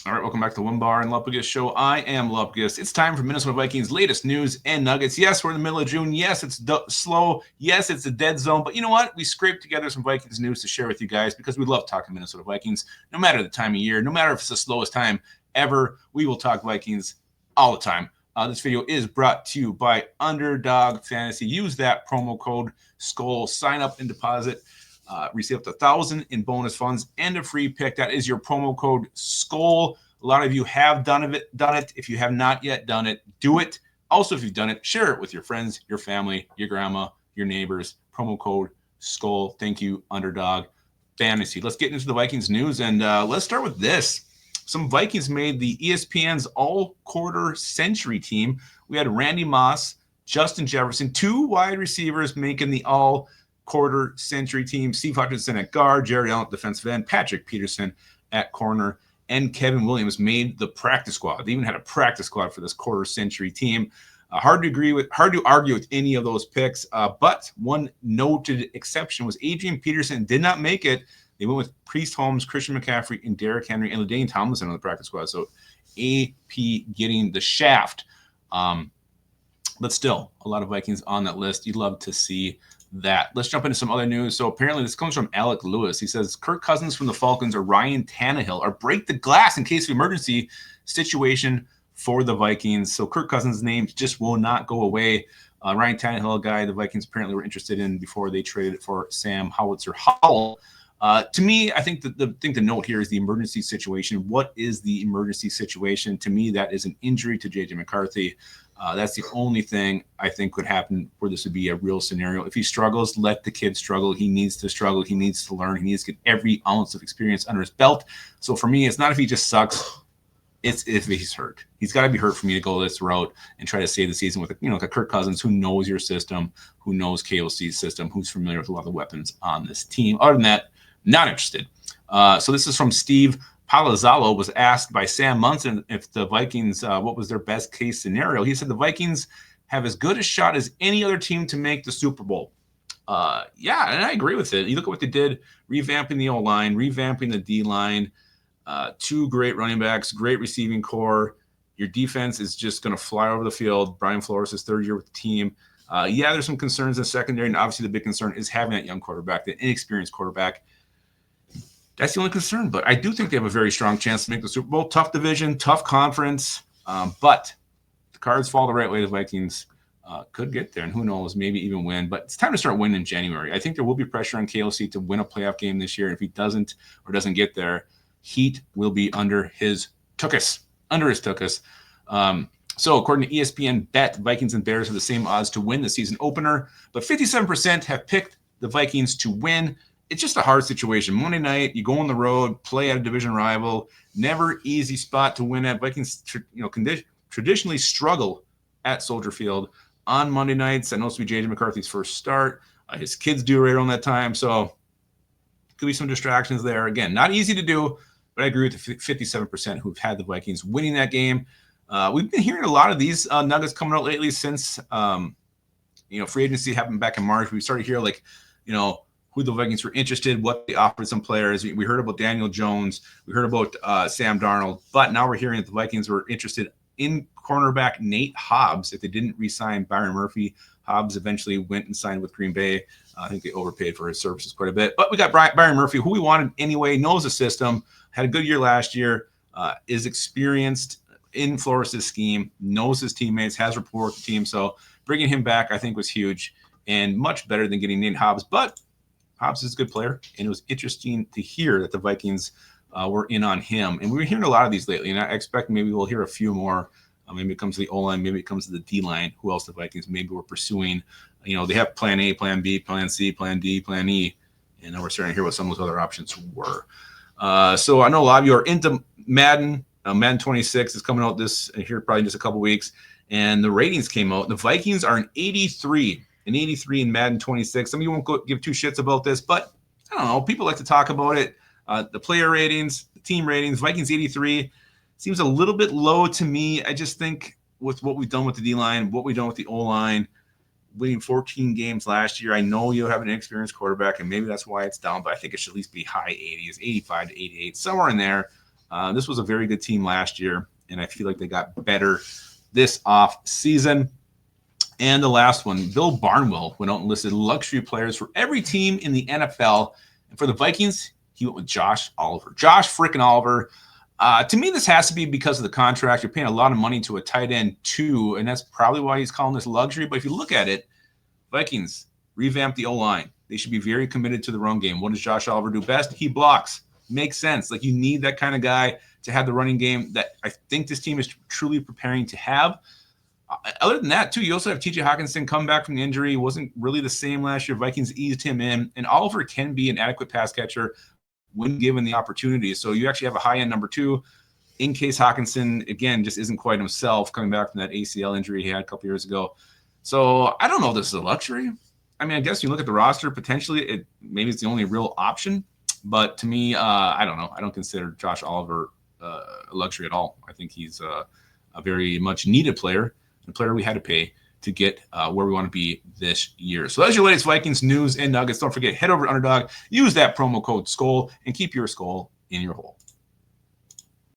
All right, welcome back to Onebar and Lupagus show. I am Lupagus. It's time for Minnesota Vikings latest news and nuggets. Yes, we're in the middle of June. Yes, it's slow. Yes, it's a dead zone. But you know what? We scraped together some Vikings news to share with you guys because we love talking Minnesota Vikings. No matter the time of year, no matter if it's the slowest time ever, we will talk Vikings all the time. This video is brought to you by Underdog Fantasy. Use that promo code SKOL. Sign up and deposit. Receive up to 1,000 in bonus funds and a free pick. That is your promo code SKOL. A lot of you have done it. If you have not yet done it, do it. Also, if you've done it, share it with your friends, your family, your grandma, your neighbors. Promo code SKOL. Thank you, Underdog Fantasy. Let's get into the Vikings news, and let's start with this. Some Vikings made the ESPN's all-quarter century team. We had Randy Moss, Justin Jefferson, two wide receivers making the all-quarter century team. Steve Hutchinson at guard, Jared Allen at defensive end, Patrick Peterson at corner, and Kevin Williams made the practice squad. They even had a practice squad for this quarter century team. Hard to argue with any of those picks, but one noted exception was Adrian Peterson did not make it. They went with Priest Holmes, Christian McCaffrey, and Derrick Henry, and LaDainian Tomlinson on the practice squad. So AP getting the shaft. But still, a lot of Vikings on that list. You'd love to see that. Let's jump into some other news. So apparently this comes from Alec Lewis. He says Kirk Cousins from the Falcons or Ryan Tannehill are break the glass in case of emergency situation for the Vikings. So Kirk Cousins' name just will not go away. Ryan Tannehill, a guy the Vikings apparently were interested in before they traded for Sam Howitzer Howell. To me, I think the thing to note here is the emergency situation. What is the emergency situation? To me, that is an injury to J.J. McCarthy. That's the only thing I think could happen where this would be a real scenario. If he struggles, let the kid struggle. He needs to struggle. He needs to learn. He needs to get every ounce of experience under his belt. So for me, it's not if he just sucks. It's if he's hurt. He's got to be hurt for me to go this route and try to save the season with, like a Kirk Cousins who knows your system, who knows KOC's system, who's familiar with a lot of the weapons on this team. Other than that, not interested. So this is from Steve Palazzolo. Was asked by Sam Munson if the Vikings, what was their best case scenario. He said the Vikings have as good a shot as any other team to make the Super Bowl. Yeah, and I agree with it. You look at what they did, revamping the O-line, revamping the D-line, two great running backs, great receiving core. Your defense is just going to fly over the field. Brian Flores is third year with the team. Yeah, there's some concerns in the secondary, and obviously the big concern is having that young quarterback, that inexperienced quarterback. That's the only concern, but I do think they have a very strong chance to make the Super Bowl. Tough division, tough conference, but the cards fall the right way. The Vikings could get there, and who knows, maybe even win. But it's time to start winning in January. I think there will be pressure on KOC to win a playoff game this year. If he doesn't get there, heat will be under his tuchus. So according to ESPN Bet, Vikings and Bears have the same odds to win the season opener, but 57% have picked the Vikings to win. It's just a hard situation. Monday night, you go on the road, play at a division rival. Never easy spot to win at. Vikings, traditionally struggle at Soldier Field on Monday nights. I know it's to be J.J. McCarthy's first start. His kids do right around that time, so could be some distractions there. Again, not easy to do, but I agree with the 57% who've had the Vikings winning that game. We've been hearing a lot of these nuggets coming out lately since free agency happened back in March. We started to hear who the Vikings were interested, what they offered some players. We heard about Daniel Jones. We heard about Sam Darnold. But now we're hearing that the Vikings were interested in cornerback Nate Hobbs if they didn't re-sign Byron Murphy. Hobbs eventually went and signed with Green Bay. I think they overpaid for his services quite a bit. But we got Byron Murphy, who we wanted anyway, knows the system, had a good year last year, is experienced in Flores' scheme, knows his teammates, has rapport with the team. So bringing him back, I think, was huge and much better than getting Nate Hobbs. But Hobbs is a good player, and it was interesting to hear that the Vikings were in on him. And we were hearing a lot of these lately, and I expect maybe we'll hear a few more. Maybe it comes to the O-line, maybe it comes to the D-line. Who else the Vikings maybe were pursuing? They have plan A, plan B, plan C, plan D, plan E, and now we're starting to hear what some of those other options were. So I know a lot of you are into Madden. Madden 26 is coming out this here probably in just a couple weeks, and the ratings came out. The Vikings are an 83 in Madden 26. Some of you won't give two shits about this, but I don't know. People like to talk about it. The player ratings, the team ratings, Vikings 83 seems a little bit low to me. I just think with what we've done with the D-line, what we've done with the O-line, winning 14 games last year, I know you have an inexperienced quarterback, and maybe that's why it's down, but I think it should at least be high 80s, 85 to 88, somewhere in there. This was a very good team last year, and I feel like they got better this off season. And the last one, Bill Barnwell went out and listed luxury players for every team in the NFL. And for the Vikings, he went with Josh Oliver. Josh frickin' Oliver. To me, this has to be because of the contract. You're paying a lot of money to a tight end too, and that's probably why he's calling this luxury. But if you look at it, Vikings revamp the O-line. They should be very committed to the run game. What does Josh Oliver do best? He blocks. Makes sense. Like, you need that kind of guy to have the running game that I think this team is truly preparing to have. Other than that, too, you also have T.J. Hawkinson come back from the injury. He wasn't really the same last year. Vikings eased him in, and Oliver can be an adequate pass catcher when given the opportunity. So you actually have a high-end number 2 in case Hawkinson, again, just isn't quite himself coming back from that ACL injury he had a couple years ago. So I don't know if this is a luxury. I mean, I guess you look at the roster, potentially maybe it's the only real option. But to me, I don't know. I don't consider Josh Oliver a luxury at all. I think he's a very much needed player, a player we had to pay to get where we want to be this year. So that's your latest Vikings news and nuggets. Don't forget, head over to Underdog, use that promo code SKOL, and keep your skull in your hole.